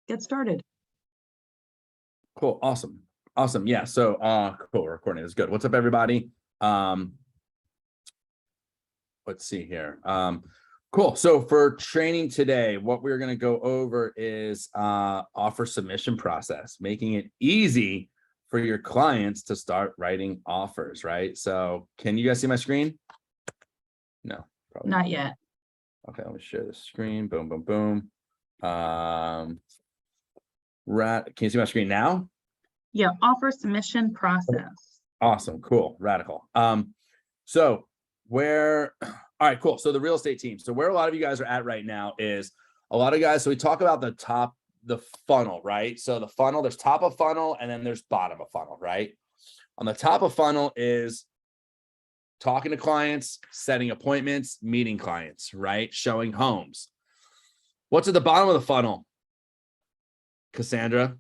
get started. Cool. Awesome. Awesome. Yeah. So, cool. Recording is good. What's up, everybody? Let's see here. Cool. So for training today, what we're going to go over is offer submission process, making it easy for your clients to start writing offers, right? So can you guys see my screen? No, probably Not yet. Okay, let me share the screen. Boom, boom, boom. Can you see my screen now? Yeah, offer submission process. Awesome, cool, radical. So where, all right, cool. So the real estate team. So where a lot of you guys are at right now is a lot of guys. So we talk about the funnel, right? So the funnel, there's top of funnel and then there's bottom of funnel, right? On the top of funnel is talking to clients, setting appointments, meeting clients, right? Showing homes. What's at the bottom of the funnel, Cassandra?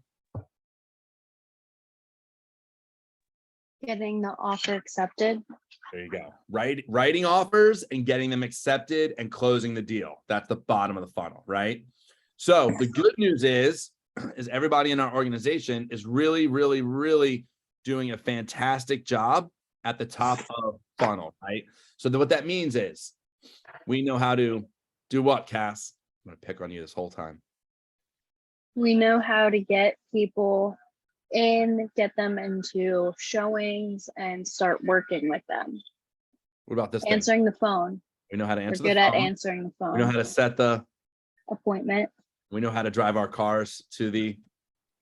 Getting the offer accepted. There you go. Writing offers and getting them accepted and closing the deal. That's the bottom of the funnel, right? So the good news is everybody in our organization is really, really, really doing a fantastic job at the top of funnel, right? So what that means is we know how to do what, Cass? I'm going to pick on you this whole time. We know how to get people in, get them into showings, and start working with them. What about this thing? Answering the phone. We know how to We're answer the good phone. at answering the We know phone. how to set the Appointment, we know how to drive our cars to the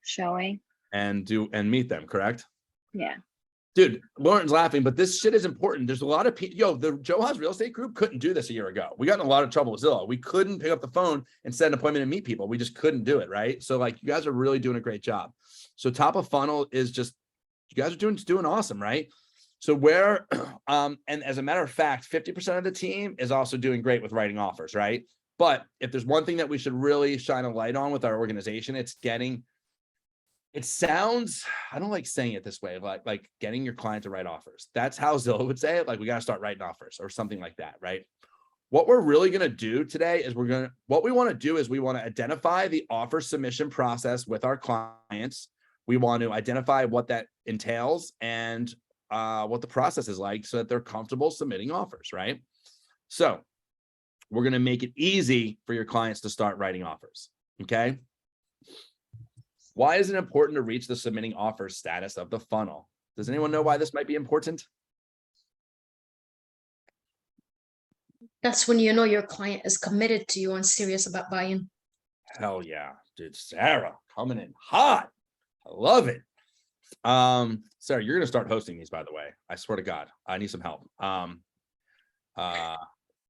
showing. and meet them, correct? Yeah. Dude, Lauren's laughing, but this shit is important. There's a lot of people. The Joe Haas Real Estate Group couldn't do this a year ago. We got in a lot of trouble with Zillow. We couldn't pick up the phone and set an appointment and meet people. We just couldn't do it, right? So like, you guys are really doing a great job. So top of funnel is just, you guys are doing awesome, right? So where, and as a matter of fact, 50% of the team is also doing great with writing offers, right? But if there's one thing that we should really shine a light on with our organization, it's it sounds, I don't like saying it this way, like getting your client to write offers. That's how Zillow would say it. Like, we got to start writing offers or something like that, right? What we're really going to do today is what we want to do is we want to identify the offer submission process with our clients. We want to identify what that entails and what the process is like so that they're comfortable submitting offers, right? So we're going to make it easy for your clients to start writing offers, okay? Why is it important to reach the submitting offer status of the funnel? Does anyone know why this might be important? That's when you know your client is committed to you and serious about buying. Hell yeah, dude. Sarah coming in hot. I love it. Sarah, you're gonna start hosting these, by the way. I swear to God, I need some help.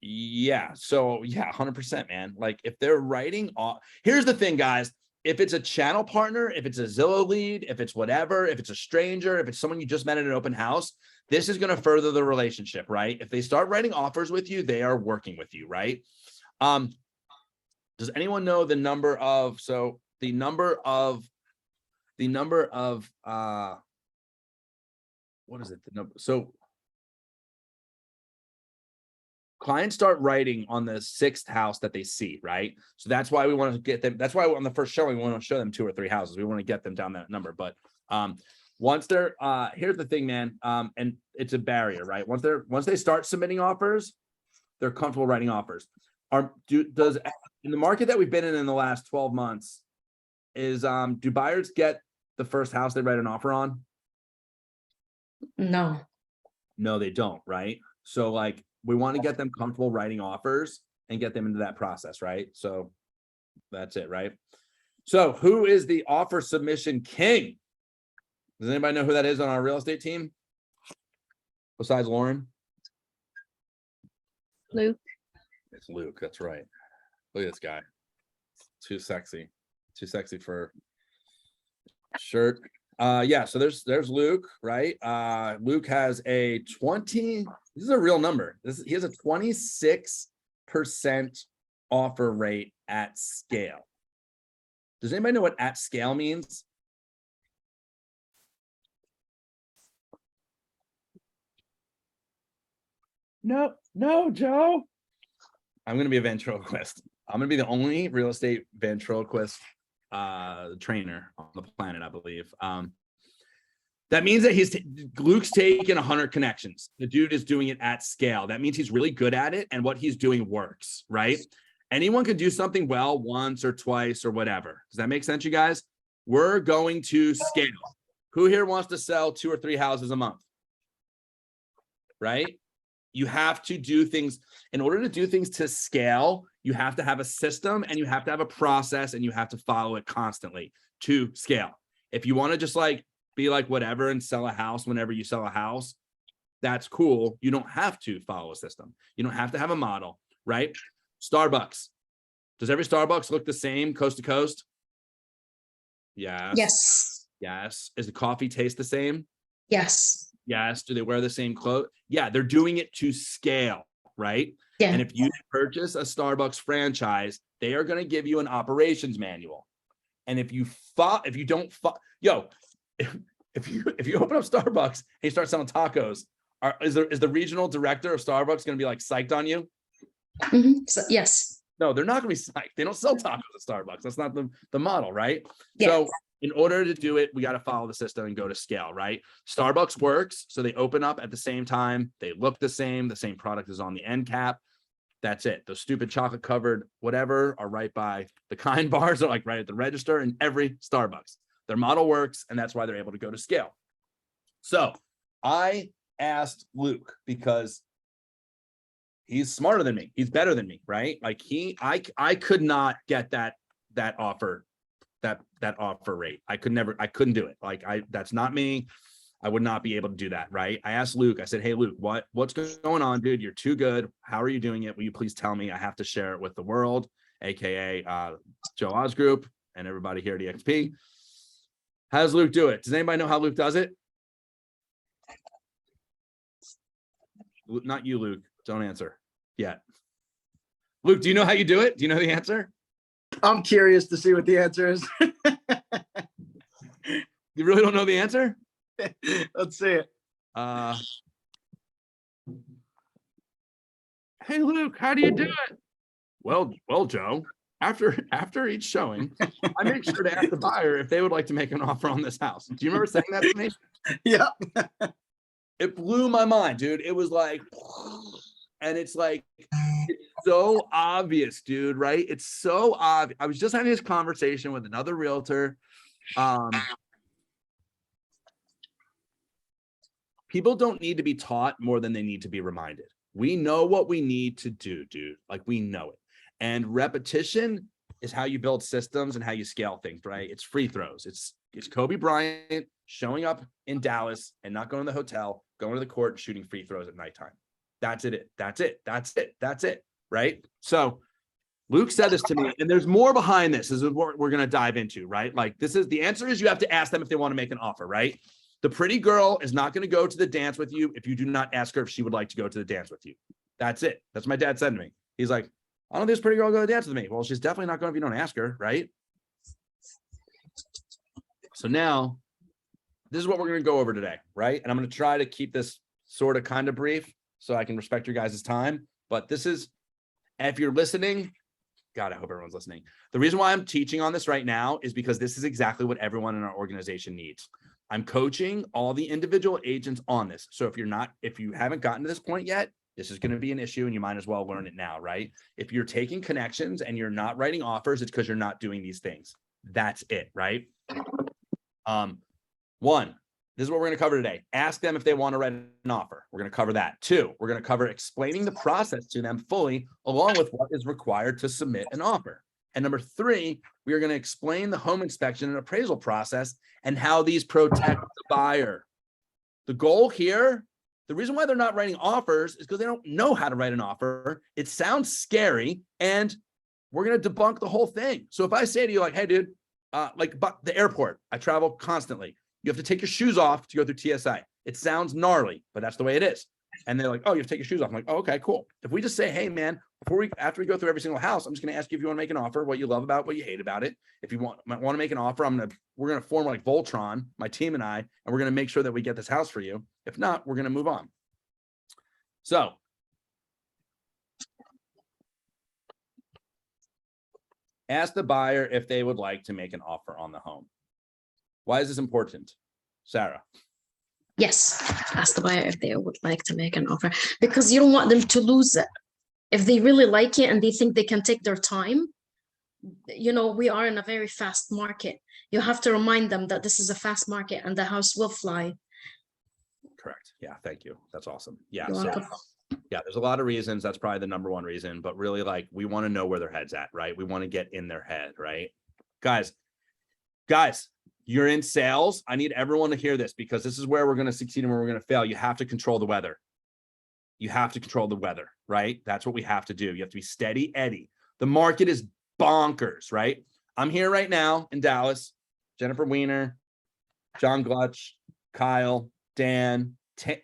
Yeah. So yeah, 100%, man. Like, if they're writing off, here's the thing, guys. If it's a channel partner, if it's a Zillow lead, if it's whatever, if it's a stranger, if it's someone you just met at an open house, this is going to further the relationship, right? If they start writing offers with you, they are working with you, right? Does anyone know the number of, what is it? The number. So clients start writing on the 6th house that they see, right? So that's why we want to get them. That's why on the first showing, we want to show them 2 or 3 houses. We want to get them down that number. But once they're, here's the thing, man. And it's a barrier, right? Once they start submitting offers, they're comfortable writing offers. Does in the market that we've been in the last 12 months, do buyers get the first house they write an offer on? No. No, they don't, right? So like, we want to get them comfortable writing offers and get them into that process, right? So that's it, right? So who is the offer submission king? Does anybody know who that is on our real estate team? Besides Lauren? Luke. It's Luke, that's right. Look at this guy. Too sexy for shirt. Yeah, so there's Luke, right? Luke has a 20, this is a real number. He has a 26% offer rate at scale. Does anybody know what at scale means? No, Joe. I'm going to be a ventriloquist. I'm going to be the only real estate ventriloquist trainer on the planet, I believe. That means that Luke's taking 100 connections. The dude is doing it at scale. That means he's really good at it, and what he's doing works, right? Anyone can do something well once or twice or whatever. Does that make sense, you guys? We're going to scale. Who here wants to sell 2 or 3 houses a month? Right? You have to do things. In order to do things to scale, you have to have a system and you have to have a process and you have to follow it constantly to scale. If you want to just like be like whatever and sell a house whenever you sell a house, that's cool. You don't have to follow a system. You don't have to have a model, right? Starbucks. Does every Starbucks look the same coast to coast? Yes. Yes. Yes. Does the coffee taste the same? Yes. Yes. Do they wear the same clothes? Yeah, they're doing it to scale, right? Yeah. And if you purchase a Starbucks franchise, they are going to give you an operations manual. And if you open up Starbucks and you start selling tacos, is the regional director of Starbucks going to be like psyched on you? So, yes. No, they're not going to be psyched. They don't sell tacos at Starbucks. That's not the model, right? Yes. So in order to do it, we got to follow the system and go to scale, right? Starbucks works. So they open up at the same time. They look the same product is on the end cap. That's it. Those stupid chocolate covered whatever are right by the kind bars are like right at the register in every Starbucks. Their model works, and that's why they're able to go to scale. So I asked Luke because he's smarter than me. He's better than me, right? Like I could not get that offer, that offer rate. I couldn't do it. Like that's not me. I would not be able to do that, right? I asked Luke, I said, hey, Luke, what's going on, dude? You're too good. How are you doing it? Will you please tell me? I have to share it with the world, AKA Joe Oz Group and everybody here at EXP. How does Luke do it? Does anybody know how Luke does it? Not you, Luke. Don't answer yet. Luke, do you know how you do it? Do you know the answer? I'm curious to see what the answer is. You really don't know the answer? Let's see it. Hey, Luke, how do you do it? Well, Joe, after each showing, I make sure to ask the buyer if they would like to make an offer on this house. Do you remember saying that to me? Yeah. It blew my mind, dude. It was like, and it's like, it's so obvious, dude, right? It's so obvious. I was just having this conversation with another realtor. People don't need to be taught more than they need to be reminded. We know what we need to do, dude. Like we know it. And repetition is how you build systems and how you scale things, right? It's free throws. It's Kobe Bryant showing up in Dallas and not going to the hotel, going to the court and shooting free throws at nighttime. That's it. Right? So Luke said this to me, and there's more behind this. This is what we're going to dive into, right? Like the answer is you have to ask them if they want to make an offer, right? The pretty girl is not going to go to the dance with you if you do not ask her if she would like to go to the dance with you. That's it. That's what my dad said to me. He's like, I don't think this pretty girl will go to dance with me. Well, she's definitely not going if you don't ask her, right? So now, this is what we're going to go over today, right? And I'm going to try to keep this sort of kind of brief so I can respect your guys' time. But this is, if you're listening, God, I hope everyone's listening. The reason why I'm teaching on this right now is because this is exactly what everyone in our organization needs. I'm coaching all the individual agents on this. So if you haven't gotten to this point yet, this is going to be an issue and you might as well learn it now, right? If you're taking connections and you're not writing offers, it's because you're not doing these things. That's it, right? One, this is what we're going to cover today. Ask them if they want to write an offer. We're going to cover that. Two, we're going to cover explaining the process to them fully, along with what is required to submit an offer. And number three, we are going to explain the home inspection and appraisal process and how these protect the buyer. The goal here, the reason why they're not writing offers is because they don't know how to write an offer. It sounds scary, and we're going to debunk the whole thing. So if I say to you like, hey, dude, like the airport, I travel constantly. You have to take your shoes off to go through TSA. It sounds gnarly, but that's the way it is. And they're like, oh, you have to take your shoes off. I'm like, oh, okay, cool. If we just say, hey, man, after we go through every single house, I'm just going to ask you if you want to make an offer, what you love about it, what you hate about it. If you want to make an offer, we're going to form like Voltron, my team and I, and we're going to make sure that we get this house for you. If not, we're going to move on. So Ask the buyer if they would like to make an offer on the home. Why is this important? Sarah? Yes, ask the buyer if they would like to make an offer, because you don't want them to lose it. If they really like it and they think they can take their time, you know, we are in a very fast market. You have to remind them that this is a fast market and the house will fly. Correct. Yeah, thank you. That's awesome. Yeah, You're so welcome. yeah, there's a lot of reasons. That's probably the number one reason, but really, like, we want to know where their head's at, right? We want to get in their head, right? Guys, you're in sales. I need everyone to hear this, because this is where we're going to succeed and where we're going to fail. You have to control the weather. You have to control the weather, right? That's what we have to do. You have to be steady Eddie. The market is bonkers, right? I'm here right now in Dallas. Jennifer Weiner, John Glutch, Kyle, Dan,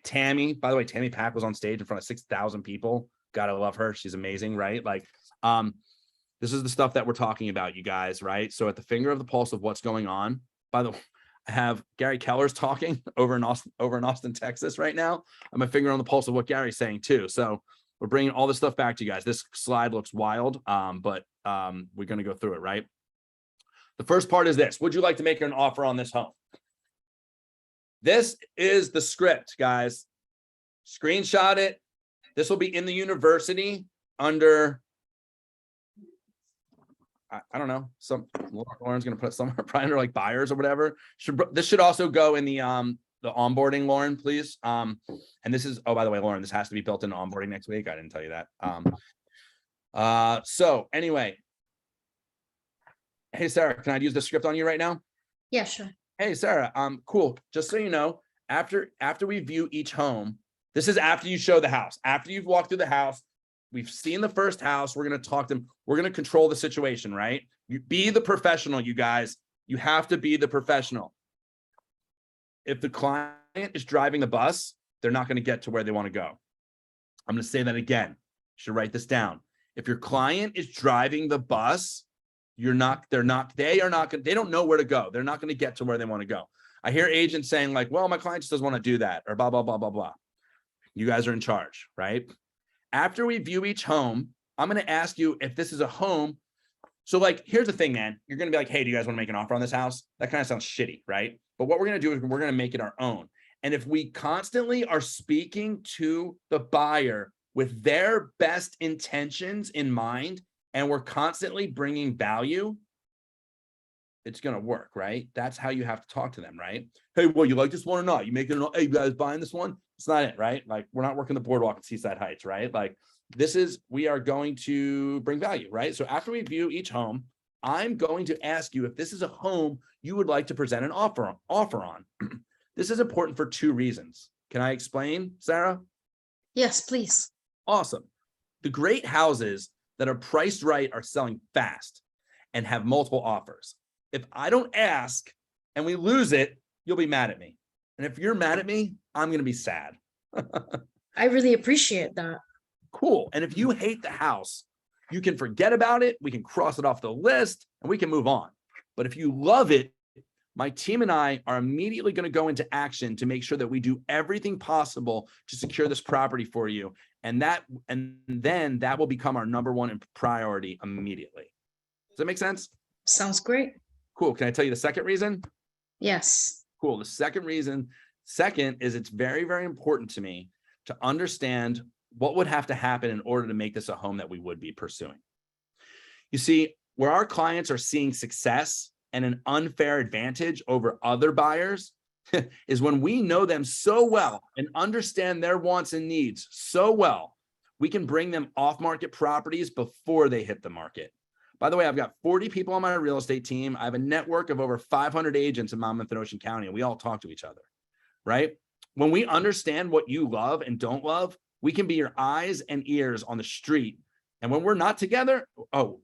Tammy. By the way, Tammy Pack was on stage in front of 6,000 people. Gotta love her. She's amazing, right? Like, this is the stuff that we're talking about, you guys, right? So at the finger of the pulse of what's going on. By the way, I have Gary Keller's talking over in Austin, Texas right now. I'm a finger on the pulse of what Gary's saying too. So we're bringing all this stuff back to you guys. This slide looks wild, but we're going to go through it, right? The first part is this. Would you like to make an offer on this home? This is the script, guys. Screenshot it. This will be in the university under, I don't know, Lauren's going to put it somewhere probably under like buyers or whatever. This should also go in the onboarding, Lauren, please. And this is, oh, by the way, Lauren, this has to be built into onboarding next week. I didn't tell you that. So anyway, hey, Sarah, can I use the script on you right now? Yeah, sure. Hey, Sarah, cool. Just so you know, after we view each home, this is after you show the house. After you've walked through the house, we've seen the first house. We're going to talk to them. We're going to control the situation, right? You be the professional, you guys. You have to be the professional. If the client is driving the bus, they're not going to get to where they want to go. I'm going to say that again. You should write this down. If your client is driving the bus, they don't know where to go. They're not going to get to where they want to go. I hear agents saying like, well, my client just doesn't want to do that, or blah, blah, blah, blah, blah. You guys are in charge, right? After we view each home, I'm going to ask you if this is a home. So like, here's the thing, man. You're going to be like, hey, do you guys want to make an offer on this house? That kind of sounds shitty, right? But what we're going to do is we're going to make it our own. And if we constantly are speaking to the buyer with their best intentions in mind, and we're constantly bringing value, it's going to work, right? That's how you have to talk to them, right? Hey, well, you like this one or not? You making it? Hey, you guys buying this one? It's not it, right? Like, we're not working the boardwalk at Seaside Heights, right? Like, we are going to bring value, right? So after we view each home, I'm going to ask you if this is a home you would like to present an offer on. This is important for two reasons. Can I explain, Sarah? Yes, please. Awesome. The great houses that are priced right are selling fast and have multiple offers. If I don't ask and we lose it, you'll be mad at me. And if you're mad at me, I'm going to be sad. I really appreciate that. Cool. And if you hate the house, you can forget about it. We can cross it off the list and we can move on. But if you love it, my team and I are immediately going to go into action to make sure that we do everything possible to secure this property for you. And then that will become our number one priority immediately. Does that make sense? Sounds great. Cool. Can I tell you the second reason? Yes. Cool. The second is it's very, very important to me to understand what would have to happen in order to make this a home that we would be pursuing. You see, where our clients are seeing success and an unfair advantage over other buyers is when we know them so well and understand their wants and needs so well, we can bring them off-market properties before they hit the market. By the way, I've got 40 people on my real estate team. I have a network of over 500 agents in Monmouth and Ocean County, and we all talk to each other, right? When we understand what you love and don't love, we can be your eyes and ears on the street. And when we're not together, oh,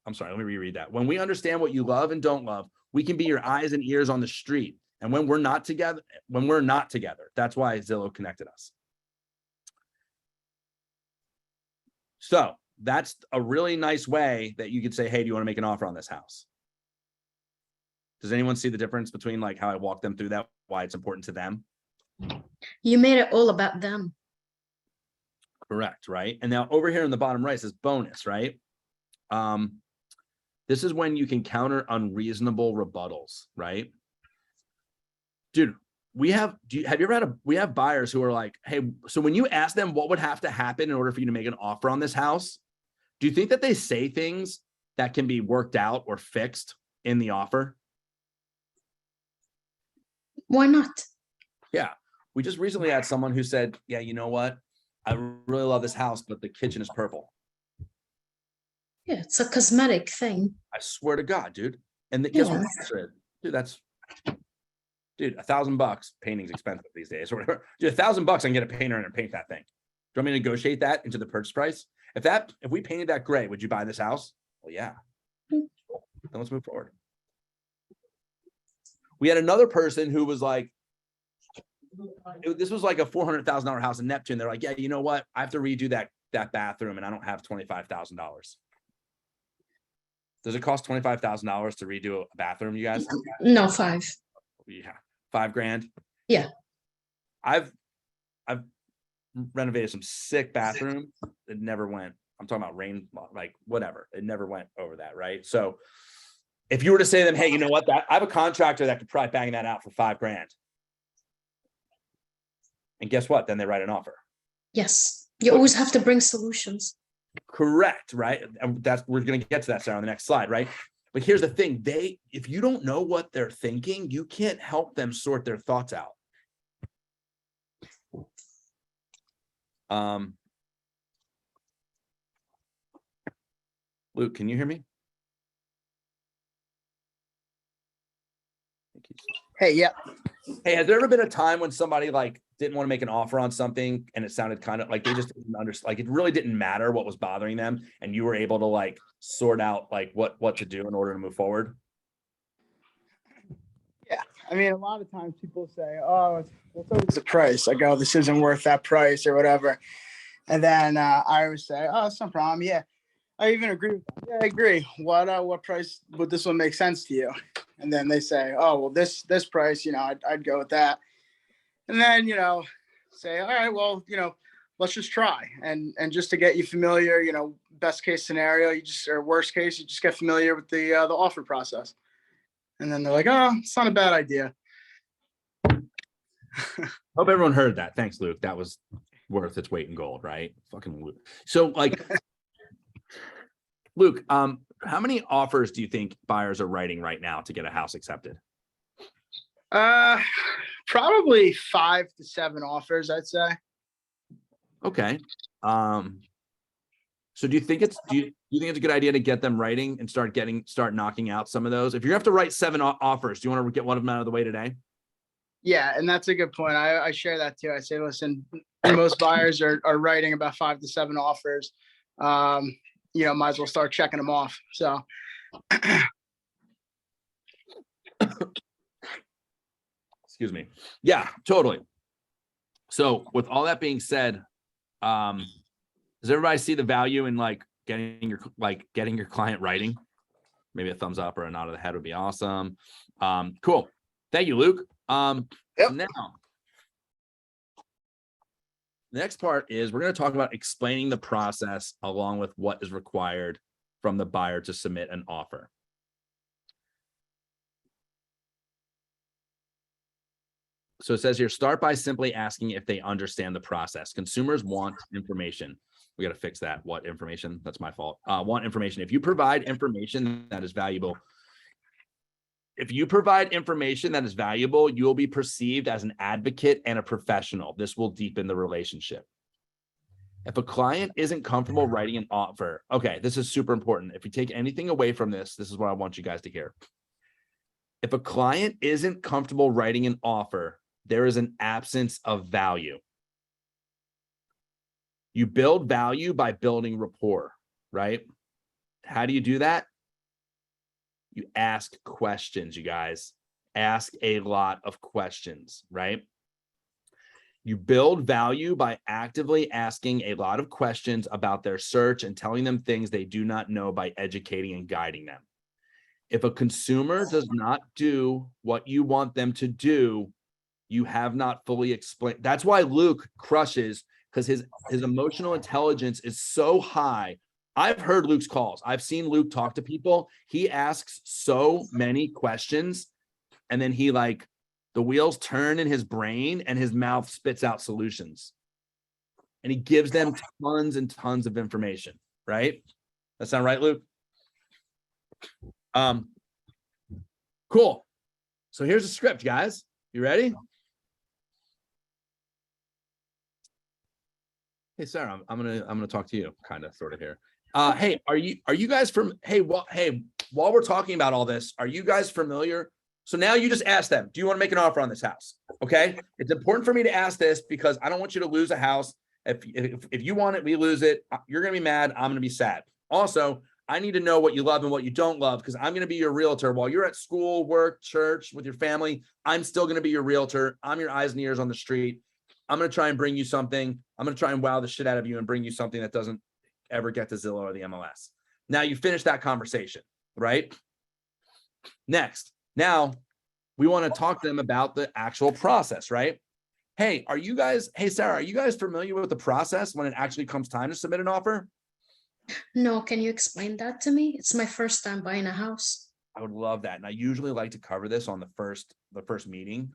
I'm sorry, let me reread that. When we understand what you love and don't love, we can be your eyes and ears on the street. And when we're not together, that's why Zillow connected us. So that's a really nice way that you could say, hey, do you want to make an offer on this house? Does anyone see the difference between like how I walk them through that, why it's important to them? You made it all about them. Correct, right? And now over here in the bottom right says bonus, right? This is when you can counter unreasonable rebuttals, right? Dude, we have you ever had we have buyers who are like, hey, so when you ask them what would have to happen in order for you to make an offer on this house, do you think that they say things that can be worked out or fixed in the offer? Why not? Yeah. We just recently had someone who said, yeah, you know what? I really love this house, but the kitchen is purple. Yeah, it's a cosmetic thing. I swear to God, dude. And guess what? Dude, dude, $1,000. Painting's expensive these days or whatever. Dude, $1,000, I can get a painter in and paint that thing. Do you want me to negotiate that into the purchase price? If we painted that gray, would you buy this house? Well, yeah. Cool. Then let's move forward. We had another person who was like, this was like a $400,000 house in Neptune. They're like, yeah, you know what? I have to redo that bathroom and I don't have $25,000. Does it cost $25,000 to redo a bathroom, you guys? No, 5. Yeah. $5,000. Yeah. I've renovated some sick bathrooms. It never went. I'm talking about rain, like whatever. It never went over that, right? So if you were to say to them, hey, you know what? I have a contractor that could probably bang that out for $5,000. And guess what? Then they write an offer. Yes. You always have to bring solutions. Correct, right? And we're going to get to that, Sarah, on the next slide, right? But here's the thing. If you don't know what they're thinking, you can't help them sort their thoughts out. Luke, can you hear me? Hey, yeah. Hey, has there ever been a time when somebody like didn't want to make an offer on something and it sounded kind of like they just didn't understand, like it really didn't matter what was bothering them, and you were able to like sort out like what to do in order to move forward? Yeah. I mean, a lot of times people say, oh, it's always the price. I go, this isn't worth that price or whatever. And then I always say, oh, it's no problem. Yeah. I even agree with them. Yeah, I agree. What price would this one make sense to you? And then they say, oh, well, this price, I'd go with that. And then, say, all right, well, let's just try. And just to get you familiar, best case scenario, or worst case, you just get familiar with the offer process. And then they're like, oh, it's not a bad idea. Hope everyone heard that. Thanks, Luke. That was worth its weight in gold, right? Fucking Luke. So like, Luke, how many offers do you think buyers are writing right now to get a house accepted? Probably 5 to 7 offers, I'd say. Okay. So do you think it's a good idea to get them writing and start knocking out some of those? If you have to write 7 offers, do you want to get one of them out of the way today? Yeah, and that's a good point. I share that too. I say, listen, most buyers are writing about 5 to 7 offers. Might as well start checking them off. So excuse me. Yeah, totally. So with all that being said, does everybody see the value in like getting your client writing? Maybe a thumbs up or a nod of the head would be awesome. Cool. Thank you, Luke. Yep. Now, the next part is we're going to talk about explaining the process along with what is required from the buyer to submit an offer. So it says here, start by simply asking if they understand the process. Consumers want information. We got to fix that. What information? That's my fault. Want information. If you provide information that is valuable, you will be perceived as an advocate and a professional. This will deepen the relationship. If a client isn't comfortable writing an offer, okay, this is super important. If you take anything away from this, this is what I want you guys to hear. If a client isn't comfortable writing an offer, there is an absence of value. You build value by building rapport, right? How do you do that? You ask questions, you guys. Ask a lot of questions, right? You build value by actively asking a lot of questions about their search and telling them things they do not know by educating and guiding them. If a consumer does not do what you want them to do, you have not fully explained. That's why Luke crushes, because his emotional intelligence is so high. I've heard Luke's calls. I've seen Luke talk to people. He asks so many questions, and then he like the wheels turn in his brain and his mouth spits out solutions. And he gives them tons and tons of information, right? That sound right, Luke? Cool. So here's the script, guys. You ready? Hey, Sarah, I'm gonna talk to you, kind of, sort of here. Hey, are you guys from? Hey, while we're talking about all this, are you guys familiar? So now you just ask them, do you want to make an offer on this house? Okay, it's important for me to ask this because I don't want you to lose a house. If you want it, we lose it. You're gonna be mad. I'm gonna be sad. Also, I need to know what you love and what you don't love because I'm going to be your realtor while you're at school, work, church, with your family. I'm still going to be your realtor. I'm your eyes and ears on the street. I'm going to try and bring you something. I'm going to try and wow the shit out of you and bring you something that doesn't ever get to Zillow or the MLS. Now you finish that conversation, right? Next, now we want to talk to them about the actual process, right? Hey, Sarah, are you guys familiar with the process when it actually comes time to submit an offer? No, can you explain that to me? It's my first time buying a house. I would love that. And I usually like to cover this on the first meeting,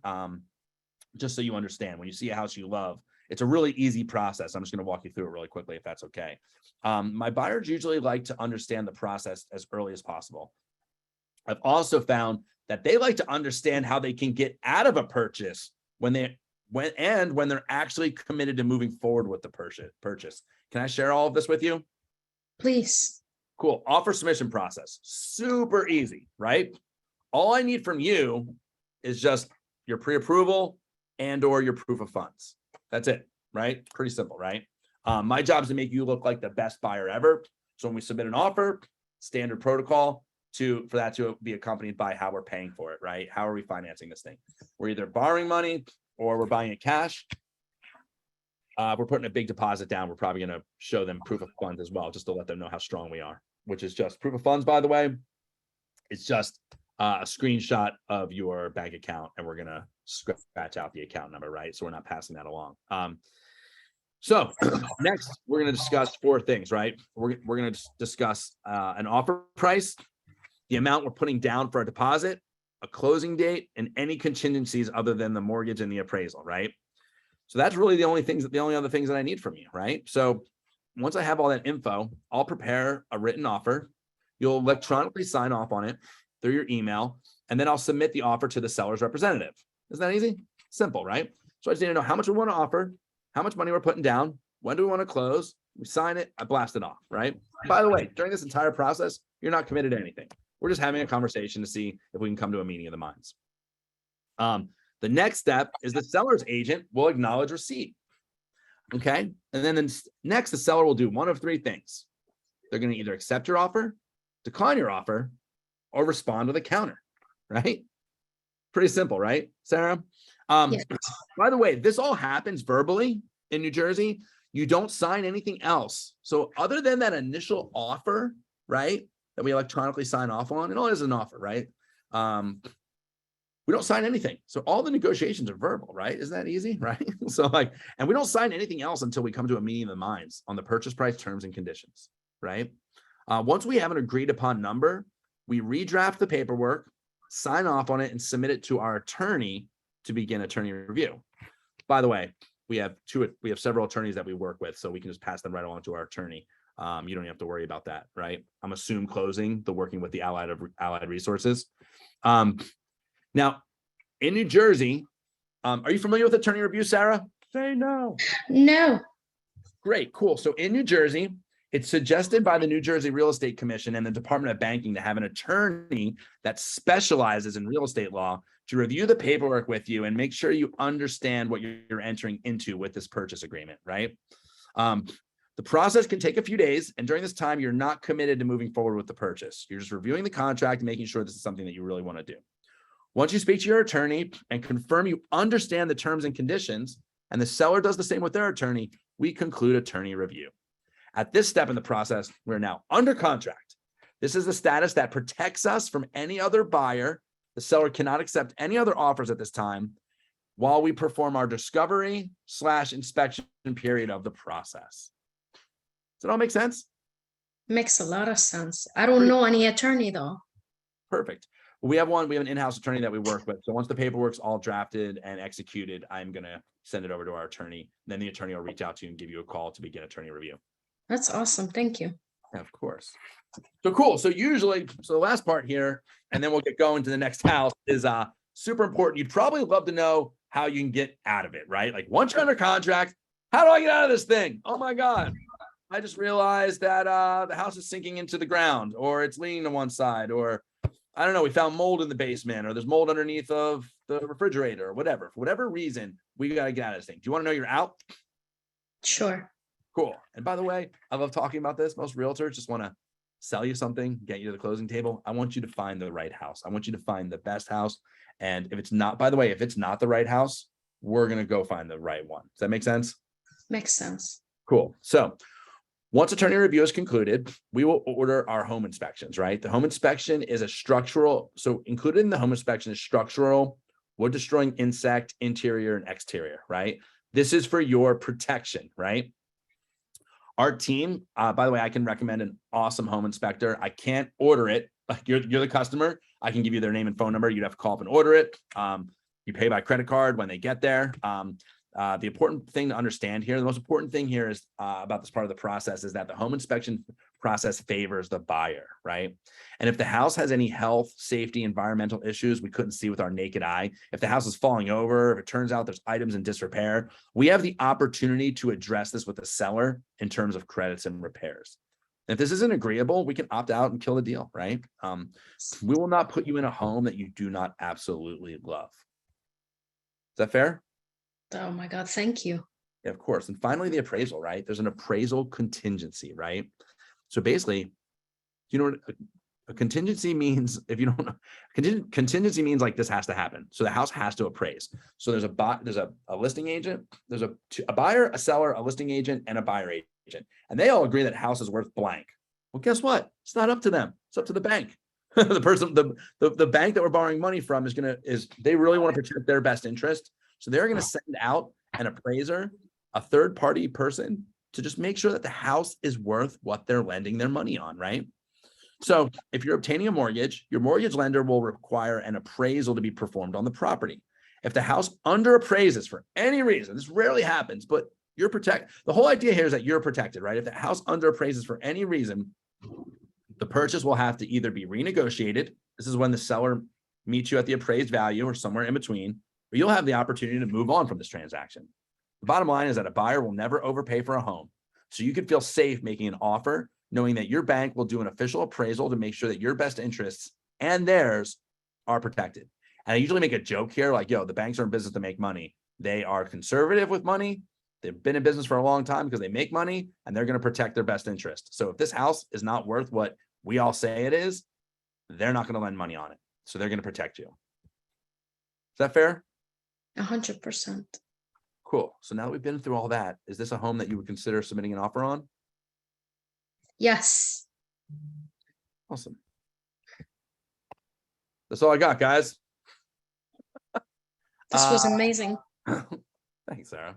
just so you understand. When you see a house you love, it's a really easy process. I'm just going to walk you through it really quickly, if that's okay. My buyers usually like to understand the process as early as possible. I've also found that they like to understand how they can get out of a purchase when they're actually committed to moving forward with the purchase. Can I share all of this with you? Please. Cool. Offer submission process. Super easy, right? All I need from you is just your pre-approval and/or your proof of funds. That's it, right? Pretty simple, right? My job is to make you look like the best buyer ever. So when we submit an offer, standard protocol for that to be accompanied by how we're paying for it, right? How are we financing this thing? We're either borrowing money or we're buying it cash. We're putting a big deposit down. We're probably going to show them proof of funds as well, just to let them know how strong we are, which is just proof of funds, by the way. It's just a screenshot of your bank account, and we're going to scratch out the account number, right? So we're not passing that along. So next, we're going to discuss 4 things, right? We're going to discuss an offer price, the amount we're putting down for a deposit, a closing date, and any contingencies other than the mortgage and the appraisal, right? So that's really the only other things that I need from you, right? So once I have all that info, I'll prepare a written offer. You'll electronically sign off on it through your email, and then I'll submit the offer to the seller's representative. Isn't that easy? Simple, right? So I just need to know how much we want to offer, how much money we're putting down, when do we want to close, we sign it, I blast it off, right? By the way, during this entire process, you're not committed to anything. We're just having a conversation to see if we can come to a meeting of the minds. The next step is the seller's agent will acknowledge receipt. Okay. And then next, the seller will do one of 3 things. They're going to either accept your offer, decline your offer, or respond with a counter, right? Pretty simple, right, Sarah? Yes. By the way, this all happens verbally in New Jersey. You don't sign anything else. So other than that initial offer, right, that we electronically sign off on, it all is an offer, right? We don't sign anything. So all the negotiations are verbal, right? Isn't that easy, right? So and we don't sign anything else until we come to a meeting of the minds on the purchase price, terms, and conditions, right? Once we have an agreed upon number, we redraft the paperwork, sign off on it, and submit it to our attorney to begin attorney review. By the way, we have several attorneys that we work with, so we can just pass them right along to our attorney. You don't have to worry about that, right? I'm assume closing the working with the Allied Resources. Now, in New Jersey, are you familiar with attorney review, Sarah? Say no. No. Great, cool. So in New Jersey, it's suggested by the New Jersey Real Estate Commission and the Department of Banking to have an attorney that specializes in real estate law to review the paperwork with you and make sure you understand what you're entering into with this purchase agreement, right? The process can take a few days, and during this time, you're not committed to moving forward with the purchase. You're just reviewing the contract and making sure this is something that you really want to do. Once you speak to your attorney and confirm you understand the terms and conditions, and the seller does the same with their attorney, we conclude attorney review. At this step in the process, we're now under contract. This is the status that protects us from any other buyer. The seller cannot accept any other offers at this time while we perform our discovery/inspection period of the process. Does it all make sense? Makes a lot of sense. I don't know any attorney though. Perfect. We have an in-house attorney that we work with. So once the paperwork's all drafted and executed, I'm gonna send it over to our attorney. Then the attorney will reach out to you and give you a call to begin attorney review. That's awesome. Thank you. Yeah, of course. So cool. So the last part here, and then we'll get going to the next house, is super important. You'd probably love to know how you can get out of it, right? Like once you're under contract, how do I get out of this thing? Oh my God. I just realized that the house is sinking into the ground, or it's leaning to one side, or I don't know, we found mold in the basement, or there's mold underneath of the refrigerator, or whatever. For whatever reason, we got to get out of this thing. Do you want to know you're out? Sure. Cool. And by the way, I love talking about this. Most realtors just want to sell you something, get you to the closing table. I want you to find the right house. I want you to find the best house. And if it's not, by the way, if it's not the right house, we're going to go find the right one. Does that make sense? Makes sense. Cool. So once attorney review is concluded, we will order our home inspections, right? The home inspection is a structural. So included in the home inspection is structural, wood destroying insect, interior and exterior, right? This is for your protection, right? Our team, by the way, I can recommend an awesome home inspector. I can't order it. Like you're the customer. I can give you their name and phone number. You'd have to call up and order it. You pay by credit card when they get there. The important thing to understand here, the most important thing here is about this part of the process is that the home inspection process favors the buyer, right? And if the house has any health, safety, environmental issues we couldn't see with our naked eye, if the house is falling over, if it turns out there's items in disrepair, we have the opportunity to address this with the seller in terms of credits and repairs. And if this isn't agreeable, we can opt out and kill the deal, right? We will not put you in a home that you do not absolutely love. Is that fair? Oh my God. Thank you. Yeah, of course. And finally, the appraisal, right? There's an appraisal contingency, right? So basically, you know what a contingency means? If you don't know, contingency means like this has to happen. So the house has to appraise. So there's a listing agent, there's a buyer, a seller, a listing agent, and a buyer agent. And they all agree that house is worth blank. Well, guess what? It's not up to them. It's up to the bank. The person, the bank that we're borrowing money from they really want to protect their best interest. So they're going to send out an appraiser, a third party person to just make sure that the house is worth what they're lending their money on, right? So if you're obtaining a mortgage, your mortgage lender will require an appraisal to be performed on the property. If the house underappraises for any reason, this rarely happens, but you're protected. The whole idea here is that you're protected, right? If the house underappraises for any reason, the purchase will have to either be renegotiated. This is when the seller meets you at the appraised value or somewhere in between, or you'll have the opportunity to move on from this transaction. The bottom line is that a buyer will never overpay for a home. So you can feel safe making an offer, knowing that your bank will do an official appraisal to make sure that your best interests and theirs are protected. And I usually make a joke here, like, yo, the banks are in business to make money. They are conservative with money. They've been in business for a long time because they make money and they're going to protect their best interest. So if this house is not worth what we all say it is, they're not going to lend money on it. So they're going to protect you. Is that fair? 100%. Cool. So now that we've been through all that, is this a home that you would consider submitting an offer on? Yes. Awesome. That's all I got, guys. This was amazing. Thanks, Sarah.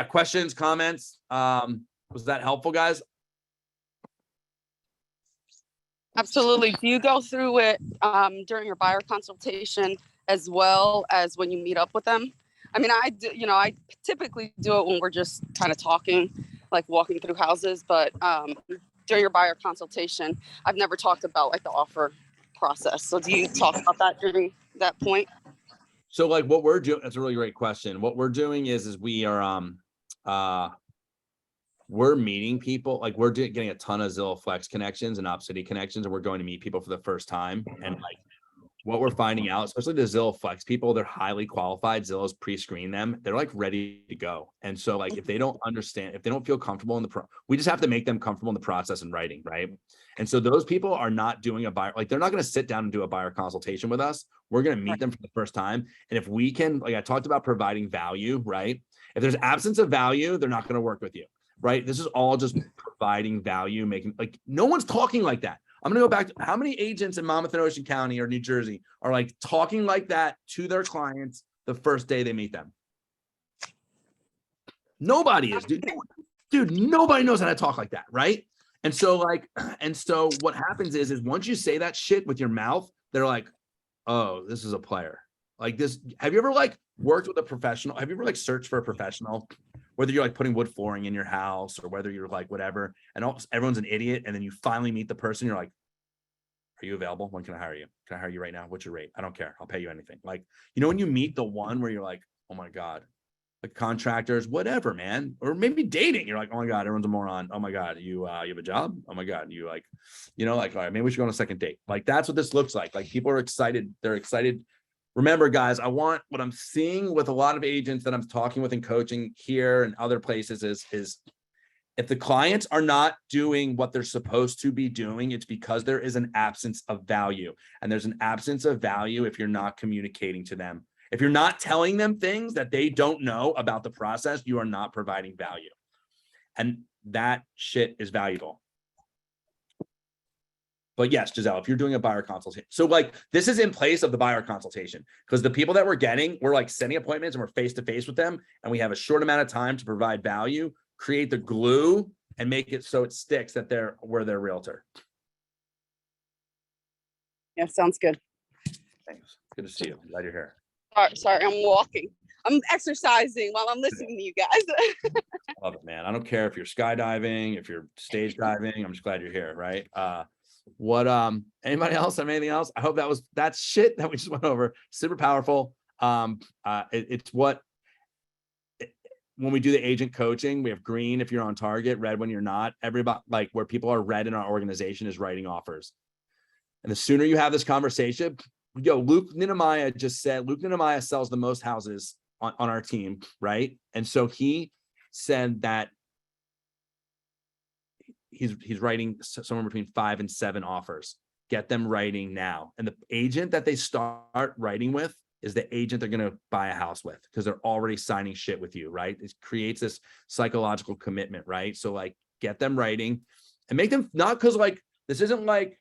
Questions, comments? Was that helpful, guys? Absolutely. Do you go through it during your buyer consultation as well as when you meet up with them? I mean, I typically do it when we're just kind of talking, like walking through houses, but during your buyer consultation, I've never talked about like the offer process. So do you talk about that during that point? So like what we're doing, that's a really great question. What we're doing is we are, we're meeting people, like we're getting a ton of Zillow Flex connections and OpCity connections, and we're going to meet people for the first time. And like what we're finding out, especially the Zillow Flex people, they're highly qualified. Zillow's pre-screened them. They're like ready to go. And so like, if they don't understand, if they don't feel comfortable in we just have to make them comfortable in the process and writing, right? And so those people are not doing a buyer, like they're not going to sit down and do a buyer consultation with us. We're going to meet them for the first time. And if we can, like I talked about providing value, right? If there's absence of value, they're not going to work with you, right? This is all just providing value, making like no one's talking like that. I'm going to go back to how many agents in Monmouth and Ocean County or New Jersey are like talking like that to their clients the first day they meet them. Nobody is, dude. Dude, nobody knows how to talk like that, right? And so what happens is once you say that shit with your mouth, they're like, oh, this is a player. Like this. Have you ever like worked with a professional? Have you ever like searched for a professional? Whether you're like putting wood flooring in your house or whether you're like whatever, and everyone's an idiot, and then you finally meet the person, you're like, are you available? When can I hire you? Can I hire you right now? What's your rate? I don't care. I'll pay you anything. Like, you know, when you meet the one where you're like, oh my God, like contractors, whatever, man, or maybe dating, you're like, oh my God, everyone's a moron. Oh my God, you have a job? Oh my God, you like, you know, like, all right, maybe we should go on a second date. Like, that's what this looks like. Like, people are excited. They're excited. Remember, guys, I want what I'm seeing with a lot of agents that I'm talking with and coaching here and other places is if the clients are not doing what they're supposed to be doing, it's because there is an absence of value. And there's an absence of value if you're not communicating to them. If you're not telling them things that they don't know about the process, you are not providing value. And that shit is valuable. But yes, Giselle, if you're doing a buyer consultation, so like this is in place of the buyer consultation, because the people that we're getting, we're like setting appointments and we're face to face with them, and we have a short amount of time to provide value, create the glue, and make it so it sticks that we're their realtor. Yeah, sounds good. Thanks. Good to see you. Glad you're here. Sorry, I'm walking. I'm exercising while I'm listening to you guys. Love it, man. I don't care if you're skydiving, if you're stage diving. I'm just glad you're here, right? Anybody else have anything else? I hope that shit that we just went over, super powerful. It's what when we do the agent coaching, we have green if you're on target, red when you're not. Everybody, like where people are red in our organization is writing offers. And the sooner you have this conversation, Luke Ninamaya just said, Luke Ninamaya sells the most houses on our team, right? And so he said that he's writing somewhere between 5 and 7 offers. Get them writing now. And the agent that they start writing with is the agent they're going to buy a house with, because they're already signing shit with you, right? It creates this psychological commitment, right? So like get them writing and make them, not because like, this isn't like,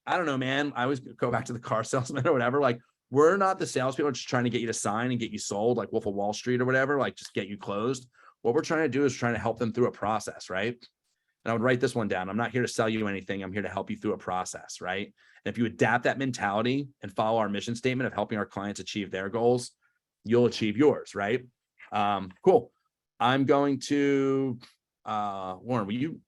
I don't know, man. I always go back to the car salesman or whatever. Like, we're not the salespeople just trying to get you to sign and get you sold like Wolf of Wall Street or whatever, like just get you closed. What we're trying to do is trying to help them through a process, right? And I would write this one down. I'm not here to sell you anything. I'm here to help you through a process, right? And if you adapt that mentality and follow our mission statement of helping our clients achieve their goals, you'll achieve yours, right? Cool. I'm going to, Warren,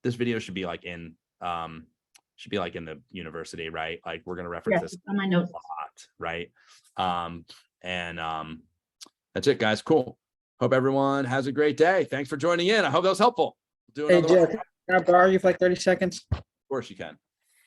this video should be like in the university, right? Like we're going to reference Yes, this on my notes. a lot, right? That's it, guys. Cool. Hope everyone has a great day. Thanks for joining in. I hope that was helpful. Do Hey, another one. Jeff, can I borrow you for like 30 seconds? Of course you can.